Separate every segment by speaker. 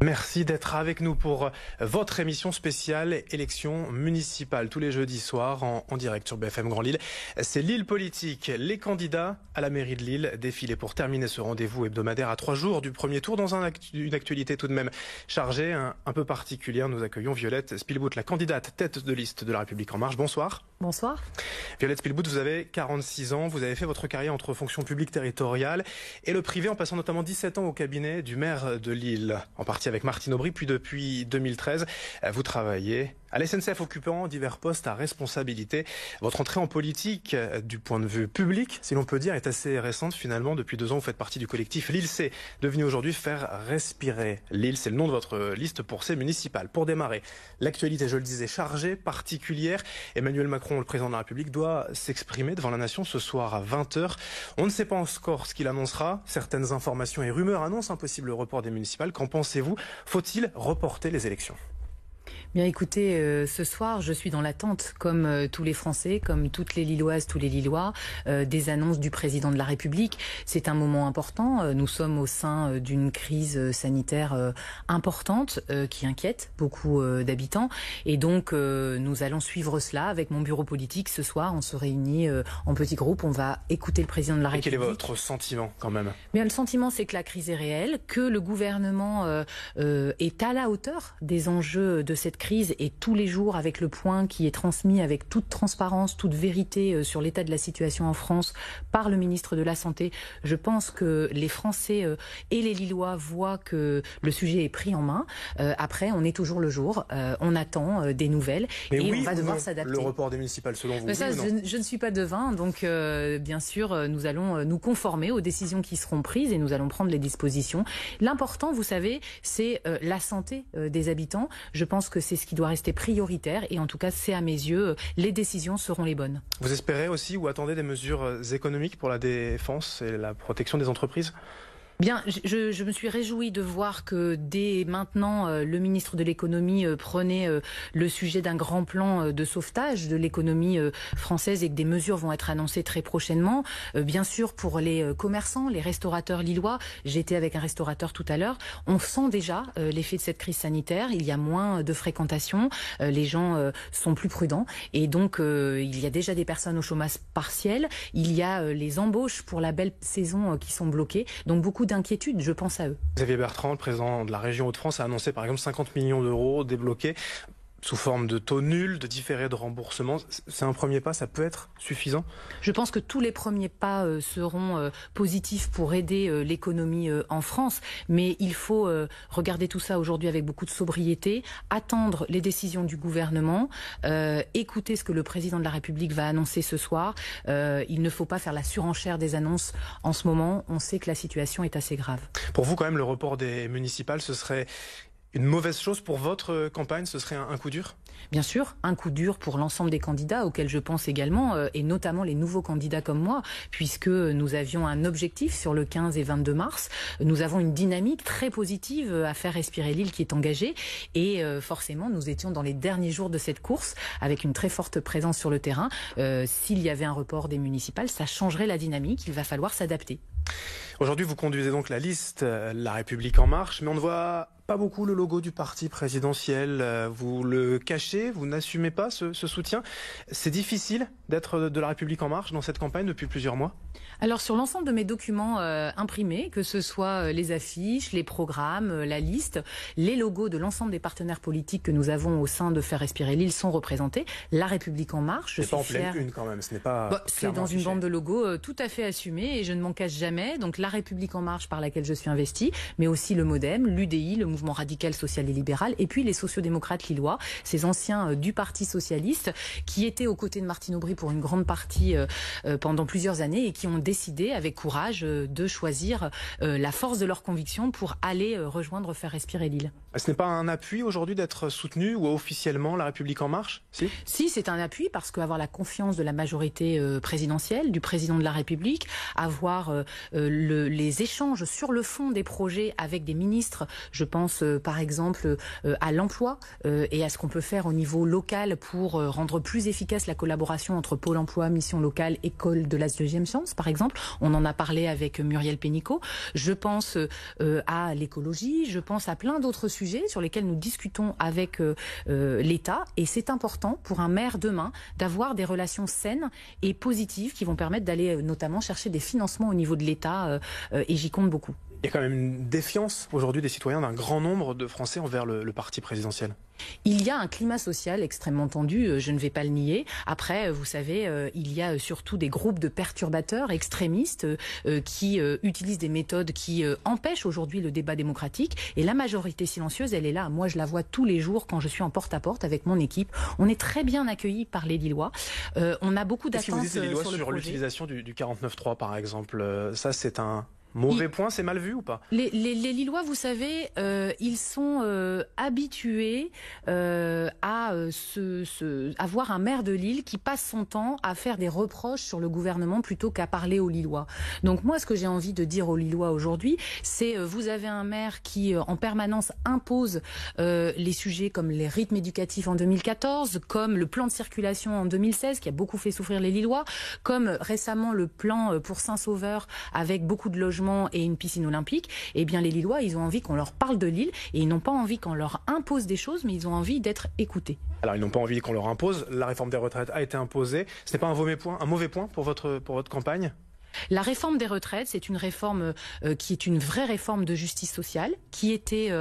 Speaker 1: Merci d'être avec nous pour votre émission spéciale élection municipale tous les jeudis soirs en direct sur BFM Grand Lille. C'est Lille Politique. Les candidats à la mairie de Lille défilaient pour terminer ce rendez-vous hebdomadaire à 3 jours du premier tour dans une actualité tout de même chargée, un peu particulière. Nous accueillons Violette Spilbout, la candidate tête de liste de La République En Marche. Bonsoir.
Speaker 2: Bonsoir.
Speaker 1: Violette Spilbout, vous avez 46 ans, vous avez fait votre carrière entre fonction publique territoriale et le privé en passant notamment 17 ans au cabinet du maire de Lille, en partie avec Martine Aubry, puis depuis 2013, vous travaillez à la SNCF occupant divers postes à responsabilité. Votre entrée en politique, du point de vue public, si l'on peut dire, est assez récente finalement. Depuis 2 ans, vous faites partie du collectif Lille C, devenu aujourd'hui Faire respirer Lille. C'est le nom de votre liste pour ces municipales. Pour démarrer, l'actualité, je le disais, chargée, particulière. Emmanuel Macron, le président de la République, doit s'exprimer devant la nation ce soir à 20h. On ne sait pas encore ce qu'il annoncera. Certaines informations et rumeurs annoncent un possible report des municipales. Qu'en pensez-vous? Faut-il reporter les élections?
Speaker 2: Bien écoutez, ce soir, je suis dans l'attente, comme tous les Français, comme toutes les Lilloises, tous les Lillois, des annonces du président de la République. C'est un moment important. Nous sommes au sein d'une crise sanitaire importante qui inquiète beaucoup d'habitants. Et donc, nous allons suivre cela avec mon bureau politique. Ce soir, on se réunit en petits groupes. On va écouter le président de la République.
Speaker 1: Et quel est votre sentiment quand même?
Speaker 2: Bien, le sentiment, c'est que la crise est réelle, que le gouvernement est à la hauteur des enjeux de cette crise et tous les jours avec le point qui est transmis avec toute transparence, toute vérité sur l'état de la situation en France par le ministre de la Santé. Je pense que les Français et les Lillois voient que le sujet est pris en main. Après, on est toujours le jour, on attend des nouvelles.
Speaker 1: Mais
Speaker 2: et
Speaker 1: oui,
Speaker 2: on va devoir s'adapter.
Speaker 1: Le report des municipales selon vous?
Speaker 2: Ça,
Speaker 1: oui,
Speaker 2: je ne suis pas devin, donc bien sûr, nous allons nous conformer aux décisions qui seront prises et nous allons prendre les dispositions. L'important, vous savez, c'est la santé des habitants. Je pense que c'est ce qui doit rester prioritaire et en tout cas, c'est à mes yeux, les décisions seront les bonnes.
Speaker 1: Vous espérez aussi ou attendez des mesures économiques pour la défense et la protection des entreprises?
Speaker 2: Bien, je me suis réjouie de voir que dès maintenant, le ministre de l'économie prenait le sujet d'un grand plan de sauvetage de l'économie française et que des mesures vont être annoncées très prochainement. Bien sûr, pour les commerçants, les restaurateurs lillois, j'étais avec un restaurateur tout à l'heure, on sent déjà l'effet de cette crise sanitaire. Il y a moins de fréquentation, les gens sont plus prudents et donc il y a déjà des personnes au chômage partiel. Il y a les embauches pour la belle saison qui sont bloquées. Donc beaucoup d'inquiétude, je pense à eux.
Speaker 1: Xavier Bertrand, le président de la région Hauts-de-France, a annoncé par exemple 50 millions d'euros débloqués sous forme de taux nuls, de différés de remboursement. C'est un premier pas, ça peut être suffisant?
Speaker 2: Je pense que tous les premiers pas seront positifs pour aider l'économie en France, mais il faut regarder tout ça aujourd'hui avec beaucoup de sobriété, attendre les décisions du gouvernement, écouter ce que le président de la République va annoncer ce soir. Il ne faut pas faire la surenchère des annonces en ce moment. On sait que la situation est assez grave.
Speaker 1: Pour vous, quand même, le report des municipales, ce serait une mauvaise chose pour votre campagne? Ce serait un coup dur?
Speaker 2: Bien sûr, un coup dur pour l'ensemble des candidats auxquels je pense également, et notamment les nouveaux candidats comme moi, puisque nous avions un objectif sur le 15 et 22 mars. Nous avons une dynamique très positive à faire respirer Lille qui est engagée, et forcément nous étions dans les derniers jours de cette course avec une très forte présence sur le terrain. S'il y avait un report des municipales, ça changerait la dynamique, il va falloir s'adapter.
Speaker 1: Aujourd'hui, vous conduisez donc la liste La République En Marche, mais on ne voit pas beaucoup le logo du parti présidentiel. Vous le cachez, vous n'assumez pas ce soutien. C'est difficile d'être de La République En Marche dans cette campagne depuis plusieurs mois?
Speaker 2: Alors sur l'ensemble de mes documents imprimés, que ce soit les affiches, les programmes, la liste, les logos de l'ensemble des partenaires politiques que nous avons au sein de Faire respirer Lille sont représentés. La République En Marche, je suis
Speaker 1: fière.
Speaker 2: C'est pas en pleine
Speaker 1: une quand même, ce n'est pas...
Speaker 2: c'est dans une bande de logos tout à fait assumée et je ne m'en cache jamais. Donc La République En Marche par laquelle je suis investie, mais aussi le MoDem, l'UDI, le Mouvement Radical Social et Libéral, et puis les sociodémocrates lillois, ces anciens du Parti Socialiste qui étaient aux côtés de Martine Aubry pour une grande partie pendant plusieurs années et qui ont décidé avec courage de choisir la force de leurs convictions pour aller rejoindre Faire respirer Lille.
Speaker 1: Ce n'est pas un appui aujourd'hui d'être soutenu ou officiellement La République En Marche?
Speaker 2: Si, c'est un appui parce qu'avoir la confiance de la majorité présidentielle, du président de la République, avoir les échanges sur le fond des projets avec des ministres, je pense pense par exemple à l'emploi et à ce qu'on peut faire au niveau local pour rendre plus efficace la collaboration entre Pôle emploi, mission locale, école de la deuxième chance, par exemple. On en a parlé avec Muriel Pénicaud. Je pense à l'écologie, je pense à plein d'autres sujets sur lesquels nous discutons avec l'État. Et c'est important pour un maire demain d'avoir des relations saines et positives qui vont permettre d'aller notamment chercher des financements au niveau de l'État. Et j'y compte beaucoup.
Speaker 1: Il y a quand même une défiance aujourd'hui des citoyens d'un grand nombre de Français envers le parti présidentiel.
Speaker 2: Il y a un climat social extrêmement tendu, je ne vais pas le nier. Après, vous savez, il y a surtout des groupes de perturbateurs extrémistes qui utilisent des méthodes qui empêchent aujourd'hui le débat démocratique. Et la majorité silencieuse, elle est là. Moi, je la vois tous les jours quand je suis en porte-à-porte avec mon équipe. On est très bien accueillis par les Lillois. On a beaucoup d'attentes
Speaker 1: sur le projet. Sur l'utilisation du 49.3, par exemple, ça c'est un mauvais point, c'est mal vu ou pas?
Speaker 2: Les Lillois, vous savez, ils sont habitués à avoir un maire de Lille qui passe son temps à faire des reproches sur le gouvernement plutôt qu'à parler aux Lillois. Donc moi, ce que j'ai envie de dire aux Lillois aujourd'hui, c'est vous avez un maire qui en permanence impose les sujets comme les rythmes éducatifs en 2014, comme le plan de circulation en 2016 qui a beaucoup fait souffrir les Lillois, comme récemment le plan pour Saint-Sauveur avec beaucoup de logements et une piscine olympique. Eh bien, les Lillois, ils ont envie qu'on leur parle de Lille et ils n'ont pas envie qu'on leur impose des choses, mais ils ont envie d'être écoutés.
Speaker 1: Alors, ils n'ont pas envie qu'on leur impose. La réforme des retraites a été imposée. Ce n'est pas un mauvais point pour votre campagne?
Speaker 2: La réforme des retraites, c'est une réforme qui est une vraie réforme de justice sociale, qui était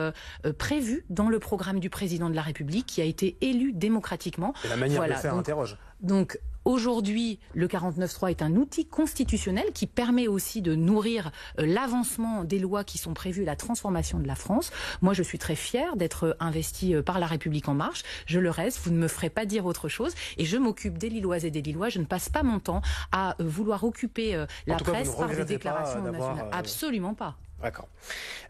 Speaker 2: prévue dans le programme du président de la République, qui a été élu démocratiquement.
Speaker 1: Et la manière de le faire interroge.
Speaker 2: Donc, aujourd'hui, le 49.3 est un outil constitutionnel qui permet aussi de nourrir l'avancement des lois qui sont prévues, la transformation de la France. Moi, je suis très fière d'être investie par La République En Marche. Je le reste, vous ne me ferez pas dire autre chose. Et je m'occupe des Lilloises et des Lillois. Je ne passe pas mon temps à vouloir occuper la presse par des déclarations nationales. Absolument pas.
Speaker 1: D'accord.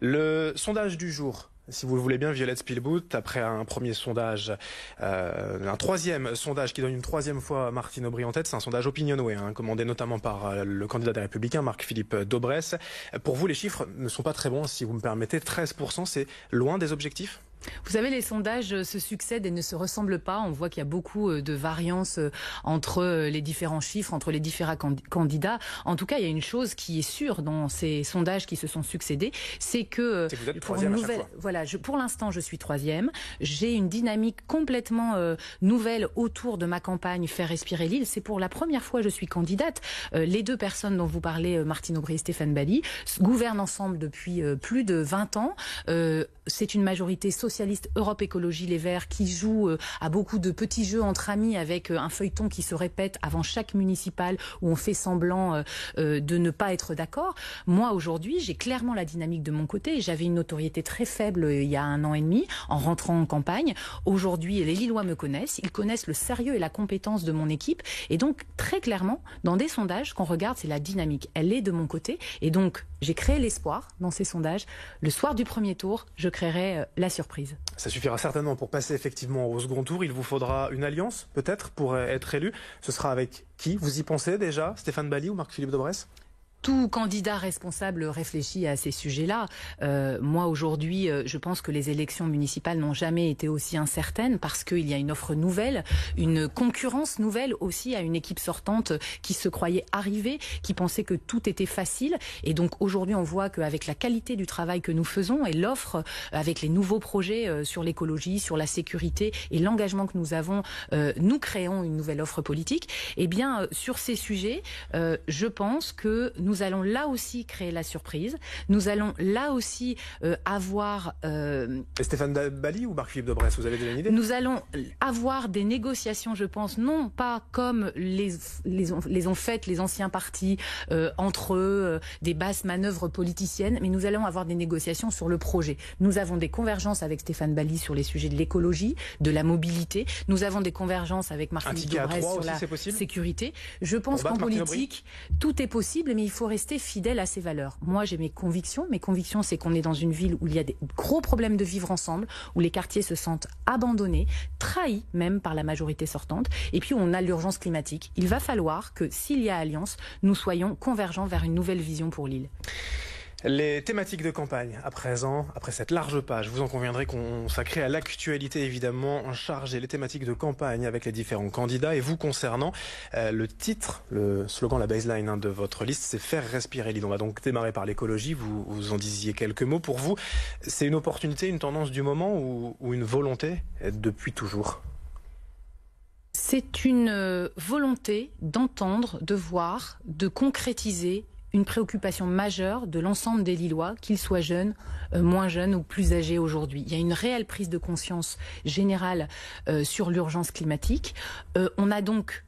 Speaker 1: Le sondage du jour. Si vous le voulez bien, Violette Spilbout, après un premier sondage, un troisième sondage qui donne une troisième fois Martine Aubry en tête, c'est un sondage Opinionway, commandé notamment par le candidat des Républicains, Marc-Philippe Daubresse. Pour vous, les chiffres ne sont pas très bons, si vous me permettez. 13%, c'est loin des objectifs?
Speaker 2: Vous savez, les sondages se succèdent et ne se ressemblent pas. On voit qu'il y a beaucoup de variances entre les différents chiffres, entre les différents candidats. En tout cas, il y a une chose qui est sûre dans ces sondages qui se sont succédés, c'est que
Speaker 1: vous êtes troisième à chaque fois.
Speaker 2: Voilà, pour l'instant, je suis troisième. J'ai une dynamique complètement nouvelle autour de ma campagne Faire respirer Lille. C'est pour la première fois que je suis candidate. Les deux personnes dont vous parlez, Martine Aubry et Stéphane Bally, gouvernent ensemble depuis plus de 20 ans. C'est une majorité socialiste Europe Écologie Les Verts qui joue à beaucoup de petits jeux entre amis avec un feuilleton qui se répète avant chaque municipal où on fait semblant de ne pas être d'accord. Moi aujourd'hui j'ai clairement la dynamique de mon côté. J'avais une notoriété très faible il y a 1 an et demi en rentrant en campagne. Aujourd'hui les Lillois me connaissent, ils connaissent le sérieux et la compétence de mon équipe et donc très clairement dans des sondages qu'on regarde c'est la dynamique. Elle est de mon côté et donc j'ai créé l'espoir dans ces sondages. Le soir du premier tour, je créerai la surprise.
Speaker 1: Ça suffira certainement pour passer effectivement au second tour. Il vous faudra une alliance peut-être pour être élu. Ce sera avec qui? Vous y pensez déjà? Stéphane Bally ou Marc-Philippe Daubresse?
Speaker 2: Tout candidat responsable réfléchit à ces sujets-là. Moi, aujourd'hui, je pense que les élections municipales n'ont jamais été aussi incertaines parce qu'il y a une offre nouvelle, une concurrence nouvelle aussi à une équipe sortante qui se croyait arrivée, qui pensait que tout était facile. Et donc, aujourd'hui, on voit qu'avec la qualité du travail que nous faisons et l'offre avec les nouveaux projets sur l'écologie, sur la sécurité et l'engagement que nous avons, nous créons une nouvelle offre politique. Eh bien, sur ces sujets, je pense que nous allons là aussi créer la surprise. Nous allons là aussi avoir...
Speaker 1: Et Stéphane Bally ou Marc-Philippe Daubresse, vous avez déjà une idée?
Speaker 2: Nous allons avoir des négociations, je pense, non pas comme les ont faites les anciens partis entre eux, des basses manœuvres politiciennes, mais nous allons avoir des négociations sur le projet. Nous avons des convergences avec Stéphane Bally sur les sujets de l'écologie, de la mobilité. Nous avons des convergences avec Marc-Philippe Daubresse sur la sécurité. Je pense qu'en politique, tout est possible, mais il faut rester fidèle à ses valeurs. Moi, j'ai mes convictions. Mes convictions, c'est qu'on est dans une ville où il y a des gros problèmes de vivre ensemble, où les quartiers se sentent abandonnés, trahis même par la majorité sortante, et puis où on a l'urgence climatique. Il va falloir que, s'il y a alliance, nous soyons convergents vers une nouvelle vision pour l'île.
Speaker 1: Les thématiques de campagne, à présent, après cette large page, vous en conviendrez qu'on consacrait à l'actualité évidemment, en charge et les thématiques de campagne avec les différents candidats. Et vous concernant, le titre, le slogan, la baseline de votre liste, c'est faire respirer l'île. On va donc démarrer par l'écologie, vous en disiez quelques mots. Pour vous, c'est une opportunité, une tendance du moment ou une volonté depuis toujours ?
Speaker 2: C'est une volonté d'entendre, de voir, de concrétiser une préoccupation majeure de l'ensemble des Lillois, qu'ils soient jeunes, moins jeunes ou plus âgés aujourd'hui. Il y a une réelle prise de conscience générale sur l'urgence climatique. On a donc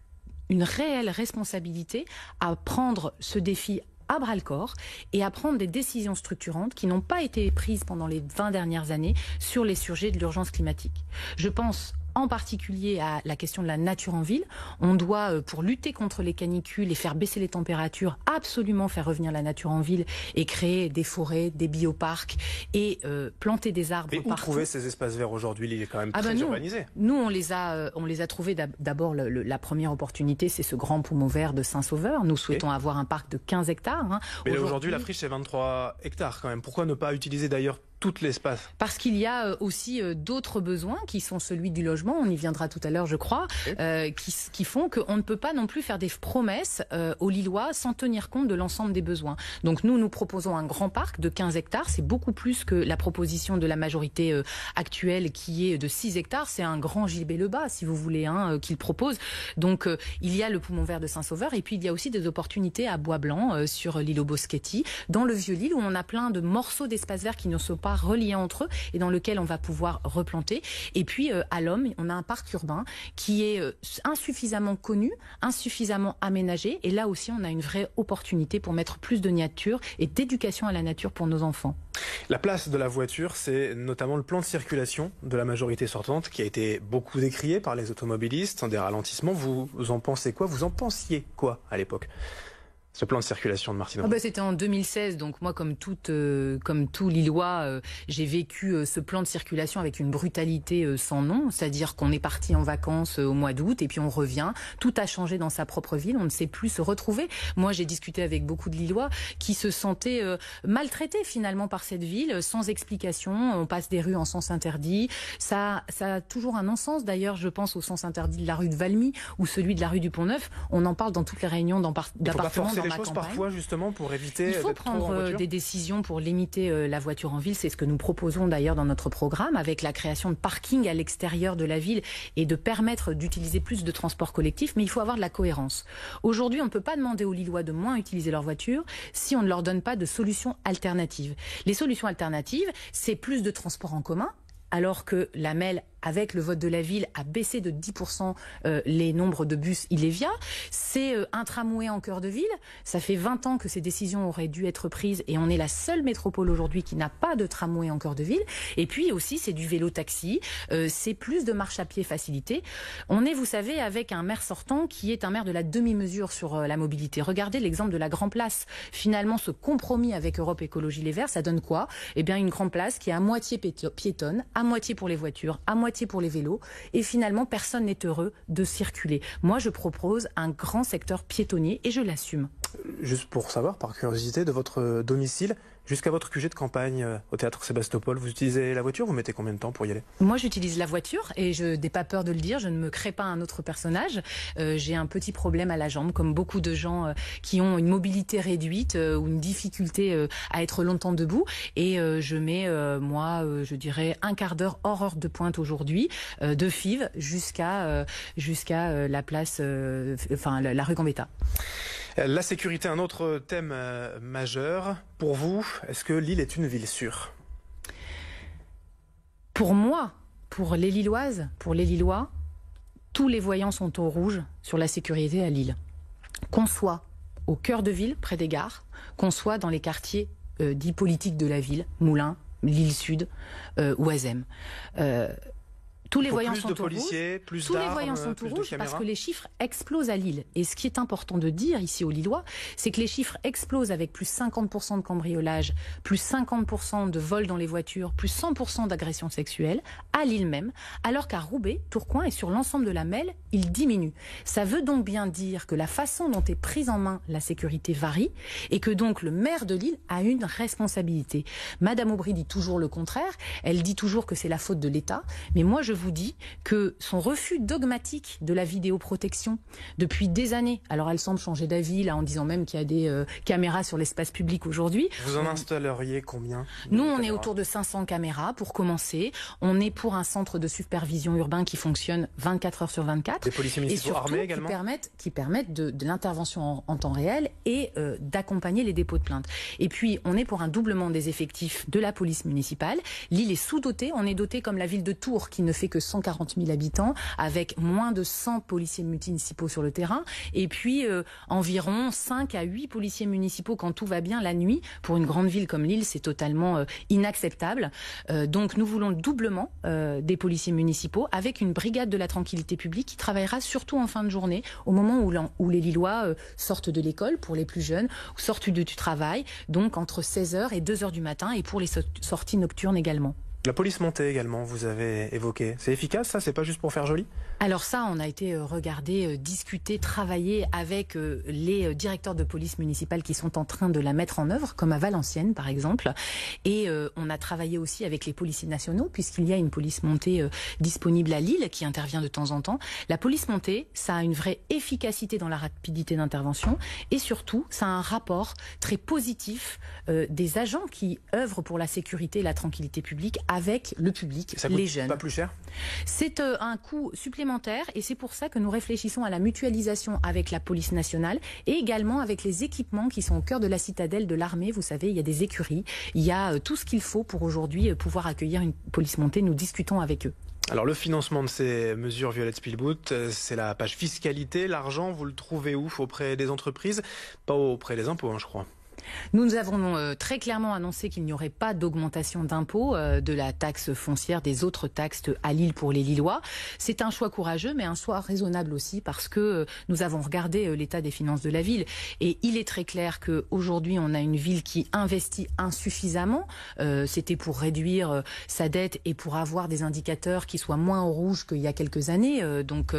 Speaker 2: une réelle responsabilité à prendre ce défi à bras-le-corps et à prendre des décisions structurantes qui n'ont pas été prises pendant les 20 dernières années sur les sujets de l'urgence climatique. Je pense en particulier à la question de la nature en ville. On doit, pour lutter contre les canicules et faire baisser les températures, absolument faire revenir la nature en ville et créer des forêts, des bioparcs et planter des arbres partout.
Speaker 1: Et où trouver ces espaces verts aujourd'hui? Il est quand même très urbanisé.
Speaker 2: Nous, on les a trouvés. D'abord, la première opportunité, c'est ce grand poumon vert de Saint-Sauveur. Nous souhaitons avoir un parc de 15 hectares. Hein.
Speaker 1: Mais aujourd'hui, la friche, c'est 23 hectares quand même. Pourquoi ne pas utiliser d'ailleurs tout l'espace?
Speaker 2: Parce qu'il y a aussi d'autres besoins qui sont celui du logement, on y viendra tout à l'heure je crois, qui font qu'on ne peut pas non plus faire des promesses aux Lillois sans tenir compte de l'ensemble des besoins. Donc nous proposons un grand parc de 15 hectares, c'est beaucoup plus que la proposition de la majorité actuelle qui est de 6 hectares, c'est un grand Gilbert-le-Bas si vous voulez qu'il propose. Donc il y a le poumon vert de Saint-Sauveur et puis il y a aussi des opportunités à Bois-Blanc sur l'île aux Boschetti, dans le Vieux-Lille où on a plein de morceaux d'espace vert qui ne sont pas reliés entre eux et dans lequel on va pouvoir replanter. Et puis à l'Homme, on a un parc urbain qui est insuffisamment connu, insuffisamment aménagé et là aussi on a une vraie opportunité pour mettre plus de nature et d'éducation à la nature pour nos enfants.
Speaker 1: La place de la voiture, c'est notamment le plan de circulation de la majorité sortante qui a été beaucoup décrié par les automobilistes, des ralentissements. Vous en pensez quoi? Vous en pensiez quoi à l'époque? Ce plan de circulation de Martine Aubry.
Speaker 2: C'était en 2016, donc moi comme tout Lillois, j'ai vécu ce plan de circulation avec une brutalité sans nom, c'est-à-dire qu'on est parti en vacances au mois d'août et puis on revient, tout a changé dans sa propre ville, on ne sait plus se retrouver. Moi j'ai discuté avec beaucoup de Lillois qui se sentaient maltraités finalement par cette ville, sans explication, on passe des rues en sens interdit, ça a toujours un non-sens d'ailleurs, je pense au sens interdit de la rue de Valmy ou celui de la rue du Pont-Neuf, on en parle dans toutes les réunions d'appartements.
Speaker 1: Les choses parfois justement pour éviter.
Speaker 2: Il faut prendre des décisions pour limiter la voiture en ville. C'est ce que nous proposons d'ailleurs dans notre programme avec la création de parkings à l'extérieur de la ville et de permettre d'utiliser plus de transports collectifs. Mais il faut avoir de la cohérence. Aujourd'hui, on ne peut pas demander aux Lillois de moins utiliser leur voiture si on ne leur donne pas de solutions alternatives. Les solutions alternatives, c'est plus de transports en commun. Alors que la MEL, avec le vote de la ville, a baissé de 10% les nombres de bus Ilévia. C'est un tramway en cœur de ville. Ça fait 20 ans que ces décisions auraient dû être prises et on est la seule métropole aujourd'hui qui n'a pas de tramway en cœur de ville. Et puis aussi, c'est du vélo-taxi, c'est plus de marche à pied facilité. On est, vous savez, avec un maire sortant qui est un maire de la demi-mesure sur la mobilité. Regardez l'exemple de la Grand Place. Finalement, ce compromis avec Europe Écologie Les Verts, ça donne quoi? Eh bien, une Grand Place qui est à moitié piétonne, à moitié pour les voitures, à moitié pour les vélos et finalement personne n'est heureux de circuler. Moi je propose un grand secteur piétonnier et je l'assume.
Speaker 1: Juste pour savoir, par curiosité, de votre domicile jusqu'à votre QG de campagne au théâtre Sébastopol, vous utilisez la voiture? Vous mettez combien de temps pour y aller? Moi
Speaker 2: j'utilise la voiture et je n'ai pas peur de le dire, je ne me crée pas un autre personnage. J'ai un petit problème à la jambe comme beaucoup de gens qui ont une mobilité réduite ou une difficulté à être longtemps debout et je mets je dirais un quart d'heure hors heure de pointe aujourd'hui de Fives jusqu'à la place, la rue Gambetta.
Speaker 1: La sécurité, un autre thème majeur. Pour vous, est-ce que Lille est une ville sûre?
Speaker 2: Pour moi, pour les Lilloises, pour les Lillois, tous les voyants sont au rouge sur la sécurité à Lille. Qu'on soit au cœur de ville, près des gares, qu'on soit dans les quartiers dits politiques de la ville, Moulins, Lille Sud, Oisem. Tous les voyants
Speaker 1: plus
Speaker 2: sont
Speaker 1: de
Speaker 2: au rouge.
Speaker 1: policiers, plus
Speaker 2: Tous les
Speaker 1: d'armes,
Speaker 2: voyants sont
Speaker 1: plus
Speaker 2: au
Speaker 1: de
Speaker 2: rouge
Speaker 1: caméras.
Speaker 2: parce que les chiffres explosent à Lille. Et ce qui est important de dire ici aux Lillois, c'est que les chiffres explosent avec plus 50% de cambriolage, plus 50% de vols dans les voitures, plus 100% d'agressions sexuelles à Lille même, alors qu'à Roubaix, Tourcoing et sur l'ensemble de la Melle, ils diminuent. Ça veut donc bien dire que la façon dont est prise en main la sécurité varie et que donc le maire de Lille a une responsabilité. Madame Aubry dit toujours le contraire, elle dit toujours que c'est la faute de l'État, mais moi je vous dis que son refus dogmatique de la vidéoprotection depuis des années, alors elle semble changer d'avis là en disant même qu'il y a des caméras sur l'espace public aujourd'hui.
Speaker 1: Vous en installeriez combien?
Speaker 2: Nous, on est autour de 500 caméras pour commencer. On est pour un centre de supervision urbain qui fonctionne 24 heures sur 24.
Speaker 1: Des policiers municipaux
Speaker 2: et surtout,
Speaker 1: armés également
Speaker 2: qui permettent de l'intervention en temps réel et d'accompagner les dépôts de plainte. Et puis, on est pour un doublement des effectifs de la police municipale. L'île est sous-dotée. On est doté comme la ville de Tours qui ne fait que 140 000 habitants avec moins de 100 policiers municipaux sur le terrain. Et puis, environ 5 à 8 policiers municipaux quand tout va bien la nuit. Pour une grande ville comme Lille, c'est totalement inacceptable. Donc nous voulons le doublement des policiers municipaux avec une brigade de la tranquillité publique qui travaillera surtout en fin de journée, au moment où les Lillois sortent de l'école pour les plus jeunes, ou sortent du travail, donc entre 16h et 2h du matin, et pour les sorties nocturnes également.
Speaker 1: La police montée également, vous avez évoqué. C'est efficace ça? C'est pas juste pour faire joli?
Speaker 2: Alors ça, on a été regardé, discuté, travaillé avec les directeurs de police municipale qui sont en train de la mettre en œuvre, comme à Valenciennes par exemple. Et on a travaillé aussi avec les policiers nationaux, puisqu'il y a une police montée disponible à Lille qui intervient de temps en temps. La police montée, ça a une vraie efficacité dans la rapidité d'intervention et surtout, ça a un rapport très positif des agents qui œuvrent pour la sécurité et la tranquillité publique avec le public, les jeunes.
Speaker 1: Pas plus cher?
Speaker 2: C'est un coût supplémentaire et c'est pour ça que nous réfléchissons à la mutualisation avec la police nationale et également avec les équipements qui sont au cœur de la citadelle de l'armée. Vous savez, il y a des écuries, il y a tout ce qu'il faut pour aujourd'hui pouvoir accueillir une police montée. Nous discutons avec eux.
Speaker 1: Alors le financement de ces mesures, Violette Spilbout, c'est la page fiscalité. L'argent, vous le trouvez où? Auprès des entreprises? Pas auprès des impôts, je crois.
Speaker 2: Nous avons très clairement annoncé qu'il n'y aurait pas d'augmentation d'impôts de la taxe foncière, des autres taxes à Lille pour les Lillois. C'est un choix courageux, mais un choix raisonnable aussi parce que nous avons regardé l'état des finances de la ville. Et il est très clair qu'aujourd'hui, on a une ville qui investit insuffisamment. C'était pour réduire sa dette et pour avoir des indicateurs qui soient moins au rouge qu'il y a quelques années. Donc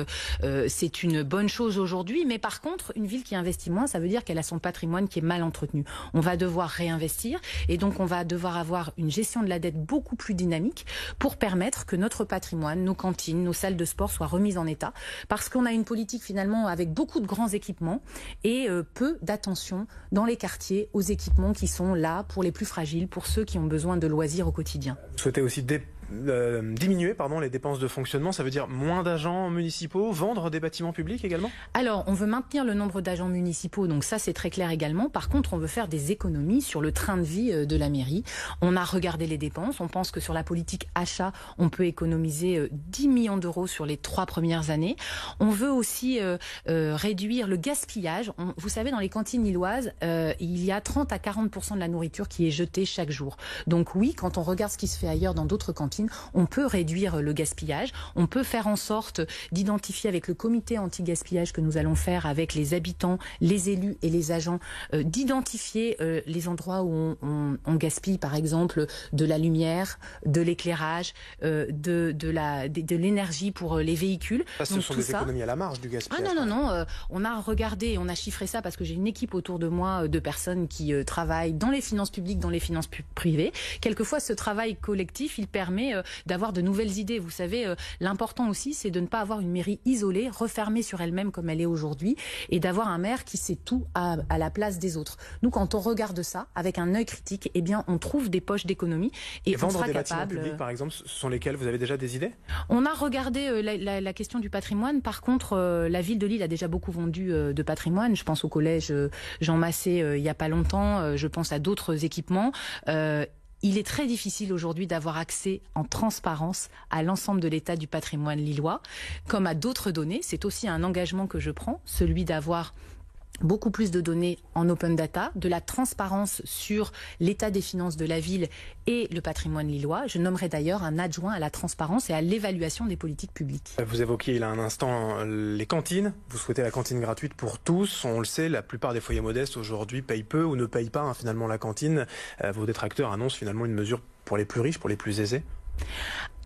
Speaker 2: c'est une bonne chose aujourd'hui. Mais par contre, une ville qui investit moins, ça veut dire qu'elle a son patrimoine qui est mal entretenu. On va devoir réinvestir et donc on va devoir avoir une gestion de la dette beaucoup plus dynamique pour permettre que notre patrimoine, nos cantines, nos salles de sport soient remises en état parce qu'on a une politique finalement avec beaucoup de grands équipements et peu d'attention dans les quartiers aux équipements qui sont là pour les plus fragiles, pour ceux qui ont besoin de loisirs au quotidien.
Speaker 1: Vous souhaitez aussi diminuer les dépenses de fonctionnement, ça veut dire moins d'agents municipaux, vendre des bâtiments publics également?
Speaker 2: Alors, on veut maintenir le nombre d'agents municipaux, donc ça c'est très clair également. Par contre, on veut faire des économies sur le train de vie de la mairie. On a regardé les dépenses, on pense que sur la politique achat, on peut économiser 10 millions d'euros sur les 3 premières années. On veut aussi réduire le gaspillage. Vous savez, dans les cantines lilloises, il y a 30 à 40% de la nourriture qui est jetée chaque jour. Donc oui, quand on regarde ce qui se fait ailleurs dans d'autres cantines, on peut réduire le gaspillage, on peut faire en sorte d'identifier avec le comité anti-gaspillage que nous allons faire avec les habitants, les élus et les agents, d'identifier les endroits où on gaspille par exemple de la lumière, de l'éclairage, de l'énergie pour les véhicules.
Speaker 1: Ça, ce sont des économies à la marge du gaspillage.
Speaker 2: Ah non, on a regardé, on a chiffré ça parce que j'ai une équipe autour de moi de personnes qui travaillent dans les finances publiques, dans les finances privées. Quelquefois, ce travail collectif, il permet d'avoir de nouvelles idées. Vous savez, l'important aussi, c'est de ne pas avoir une mairie isolée, refermée sur elle-même comme elle est aujourd'hui, et d'avoir un maire qui sait tout à la place des autres. Nous, quand on regarde ça, avec un œil critique, eh bien, on trouve des poches d'économie et on sera capable... Vendre des bâtiments
Speaker 1: publics, par exemple, ce sont lesquels? Vous avez déjà des idées?
Speaker 2: On a regardé la question du patrimoine. Par contre, la ville de Lille a déjà beaucoup vendu de patrimoine. Je pense au collège Jean Massé il n'y a pas longtemps. Je pense à d'autres équipements. Il est très difficile aujourd'hui d'avoir accès en transparence à l'ensemble de l'état du patrimoine lillois, comme à d'autres données. C'est aussi un engagement que je prends, celui d'avoir beaucoup plus de données en open data, de la transparence sur l'état des finances de la ville et le patrimoine lillois. Je nommerai d'ailleurs un adjoint à la transparence et à l'évaluation des politiques publiques.
Speaker 1: Vous évoquiez il y a un instant les cantines. Vous souhaitez la cantine gratuite pour tous. On le sait, la plupart des foyers modestes aujourd'hui payent peu ou ne payent pas finalement la cantine. Vos détracteurs annoncent finalement une mesure pour les plus riches, pour les plus aisés.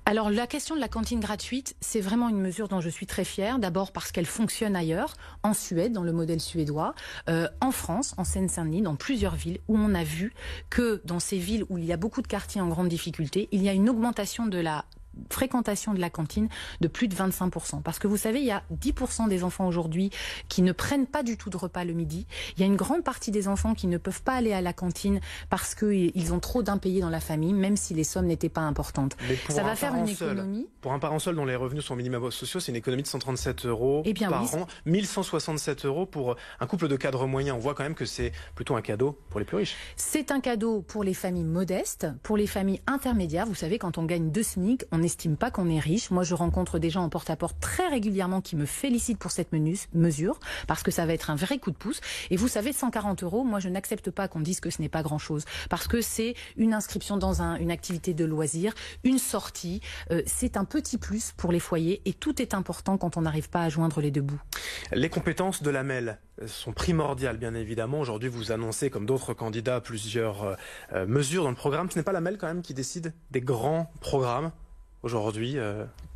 Speaker 2: Alors la question de la cantine gratuite, c'est vraiment une mesure dont je suis très fière. D'abord parce qu'elle fonctionne ailleurs, en Suède, dans le modèle suédois, en France, en Seine-Saint-Denis, dans plusieurs villes, où on a vu que dans ces villes où il y a beaucoup de quartiers en grande difficulté, il y a une augmentation de la fréquentation de la cantine de plus de 25%. Parce que vous savez, il y a 10% des enfants aujourd'hui qui ne prennent pas du tout de repas le midi. Il y a une grande partie des enfants qui ne peuvent pas aller à la cantine parce qu'ils ont trop d'impayés dans la famille, même si les sommes n'étaient pas importantes.
Speaker 1: Ça va faire une économie. Pour un parent seul dont les revenus sont minimums sociaux, c'est une économie de 137 € par an, 1167 € pour un couple de cadres moyens. On voit quand même que c'est plutôt un cadeau pour les plus riches.
Speaker 2: C'est un cadeau pour les familles modestes, pour les familles intermédiaires. Vous savez, quand on gagne 2 SMIC, on n'estime pas qu'on est riche. Moi, je rencontre des gens en porte-à-porte très régulièrement qui me félicitent pour cette mesure, parce que ça va être un vrai coup de pouce. Et vous savez, 140 €, moi, je n'accepte pas qu'on dise que ce n'est pas grand-chose, parce que c'est une inscription dans une activité de loisir, une sortie. C'est un petit plus pour les foyers, et tout est important quand on n'arrive pas à joindre les deux bouts.
Speaker 1: Les compétences de l'AMEL sont primordiales, bien évidemment. Aujourd'hui, vous annoncez, comme d'autres candidats, plusieurs mesures dans le programme. Ce n'est pas l'AMEL, quand même, qui décide des grands programmes aujourd'hui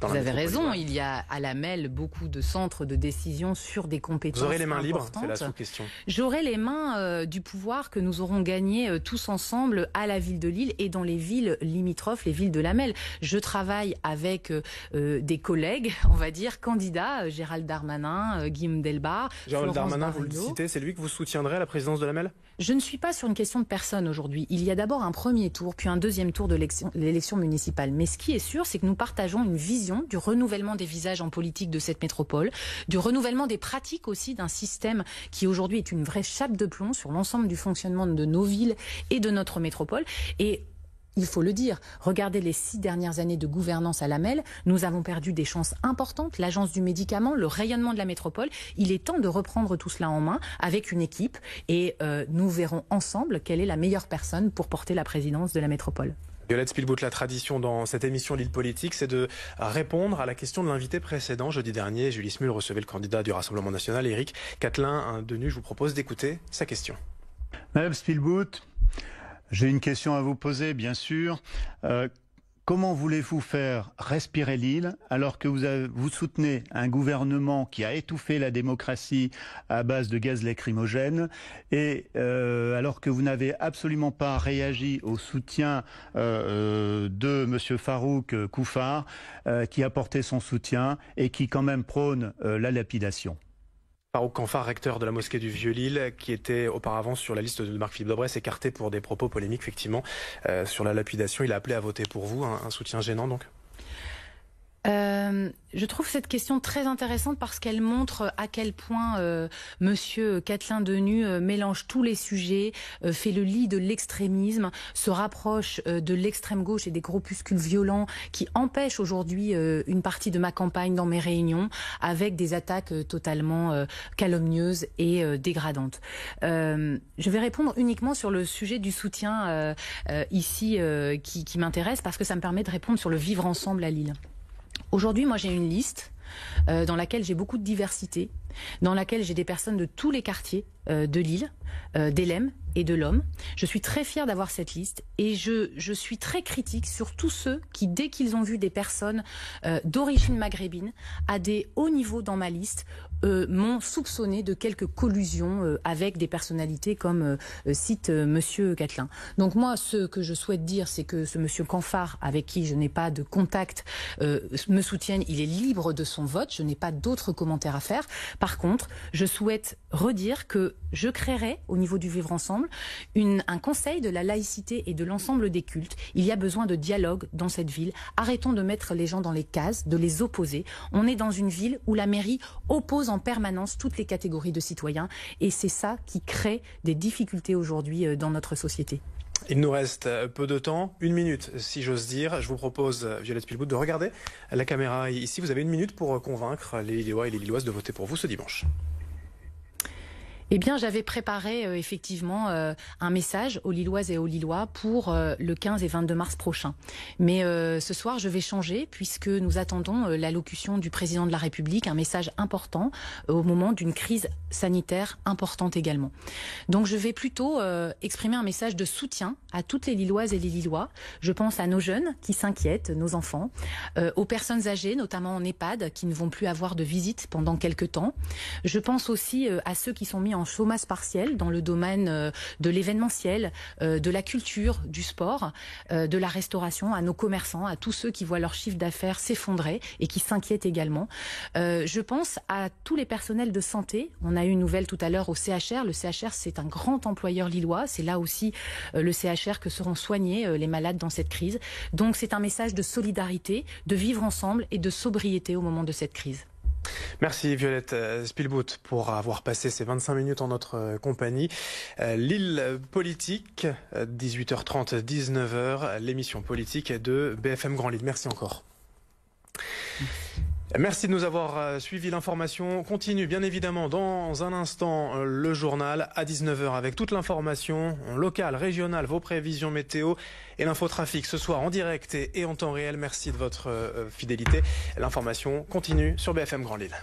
Speaker 2: Vous avez raison, il y a à l'AMEL beaucoup de centres de décision sur des compétences.
Speaker 1: Vous aurez les mains libres, c'est la sous-question.
Speaker 2: J'aurai les mains du pouvoir que nous aurons gagné tous ensemble à la ville de Lille et dans les villes limitrophes, les villes de l'AMEL. Je travaille avec des collègues, on va dire, candidats, Gérald Darmanin, Guillaume Delbar,
Speaker 1: Gérald Darmanin, vous le citez, c'est lui que vous soutiendrez à la présidence de l'AMEL ?
Speaker 2: Je ne suis pas sur une question de personne aujourd'hui. Il y a d'abord un premier tour, puis un deuxième tour de l'élection municipale. Mais ce qui est sûr, c'est que nous partageons une vision du renouvellement des visages en politique de cette métropole, du renouvellement des pratiques aussi d'un système qui aujourd'hui est une vraie chape de plomb sur l'ensemble du fonctionnement de nos villes et de notre métropole. Et il faut le dire, regardez les 6 dernières années de gouvernance à l'AMEL, nous avons perdu des chances importantes, l'agence du médicament, le rayonnement de la métropole. Il est temps de reprendre tout cela en main avec une équipe et nous verrons ensemble quelle est la meilleure personne pour porter la présidence de la métropole.
Speaker 1: Violette Spilbout, la tradition dans cette émission Lille Politique, c'est de répondre à la question de l'invité précédent. Jeudi dernier, Julie Smul recevait le candidat du Rassemblement National, Éric Catelin-Denues. Je vous propose d'écouter sa question.
Speaker 3: Madame Spilbout, j'ai une question à vous poser, bien sûr. Comment voulez-vous faire respirer Lille alors que vous soutenez un gouvernement qui a étouffé la démocratie à base de gaz lacrymogène et alors que vous n'avez absolument pas réagi au soutien de M. Farouk Koufar qui a porté son soutien et qui quand même prône la lapidation?
Speaker 1: Farouk Koufar, recteur de la mosquée du Vieux-Lille, qui était auparavant sur la liste de Marc-Philippe Daubresse, écarté pour des propos polémiques, effectivement, sur la lapidation. Il a appelé à voter pour vous, un soutien gênant donc ?
Speaker 2: Je trouve cette question très intéressante parce qu'elle montre à quel point Monsieur Catelin-Denues mélange tous les sujets, fait le lit de l'extrémisme, se rapproche de l'extrême gauche et des groupuscules violents qui empêchent aujourd'hui une partie de ma campagne dans mes réunions avec des attaques totalement calomnieuses et dégradantes. Je vais répondre uniquement sur le sujet du soutien ici qui m'intéresse parce que ça me permet de répondre sur le vivre ensemble à Lille. Aujourd'hui, moi, j'ai une liste dans laquelle j'ai beaucoup de diversité, dans laquelle j'ai des personnes de tous les quartiers de Lille, d'Elem et de l'Homme. Je suis très fière d'avoir cette liste et je suis très critique sur tous ceux qui, dès qu'ils ont vu des personnes d'origine maghrébine à des hauts niveaux dans ma liste, m'ont soupçonné de quelques collusions avec des personnalités comme cite Monsieur Catelin. Donc moi, ce que je souhaite dire, c'est que ce Monsieur Koufar, avec qui je n'ai pas de contact, me soutienne. Il est libre de son vote. Je n'ai pas d'autres commentaires à faire. Par contre, je souhaite redire que je créerai, au niveau du vivre ensemble, un conseil de la laïcité et de l'ensemble des cultes. Il y a besoin de dialogue dans cette ville. Arrêtons de mettre les gens dans les cases, de les opposer. On est dans une ville où la mairie oppose en permanence toutes les catégories de citoyens et c'est ça qui crée des difficultés aujourd'hui dans notre société.
Speaker 1: Il nous reste peu de temps, 1 minute si j'ose dire. Je vous propose, Violette Spilbout, de regarder la caméra ici. Vous avez 1 minute pour convaincre les Lillois et les Lilloises de voter pour vous ce dimanche.
Speaker 2: Eh bien, j'avais préparé effectivement un message aux Lilloises et aux Lillois pour le 15 et 22 mars prochain. Mais ce soir, je vais changer puisque nous attendons l'allocution du président de la République, un message important au moment d'une crise sanitaire importante également. Donc, je vais plutôt exprimer un message de soutien à toutes les Lilloises et les Lillois. Je pense à nos jeunes qui s'inquiètent, nos enfants, aux personnes âgées, notamment en EHPAD, qui ne vont plus avoir de visite pendant quelques temps. Je pense aussi à ceux qui sont mis en chômage partiel dans le domaine de l'événementiel, de la culture, du sport, de la restauration, à nos commerçants, à tous ceux qui voient leur chiffre d'affaires s'effondrer et qui s'inquiètent également. Je pense à tous les personnels de santé. On a eu une nouvelle tout à l'heure au CHR. Le CHR, c'est un grand employeur lillois. C'est là aussi le CHR que seront soignés les malades dans cette crise. Donc c'est un message de solidarité, de vivre ensemble et de sobriété au moment de cette crise.
Speaker 1: Merci Violette Spilbout pour avoir passé ces 25 minutes en notre compagnie. Lille Politique, 18h30, 19h, l'émission politique de BFM Grand Lille. Merci encore. Merci de nous avoir suivi. L'information continue bien évidemment dans un instant, le journal à 19h avec toute l'information locale, régionale, vos prévisions météo et l'infotrafic ce soir en direct et en temps réel. Merci de votre fidélité. L'information continue sur BFM Grand Lille.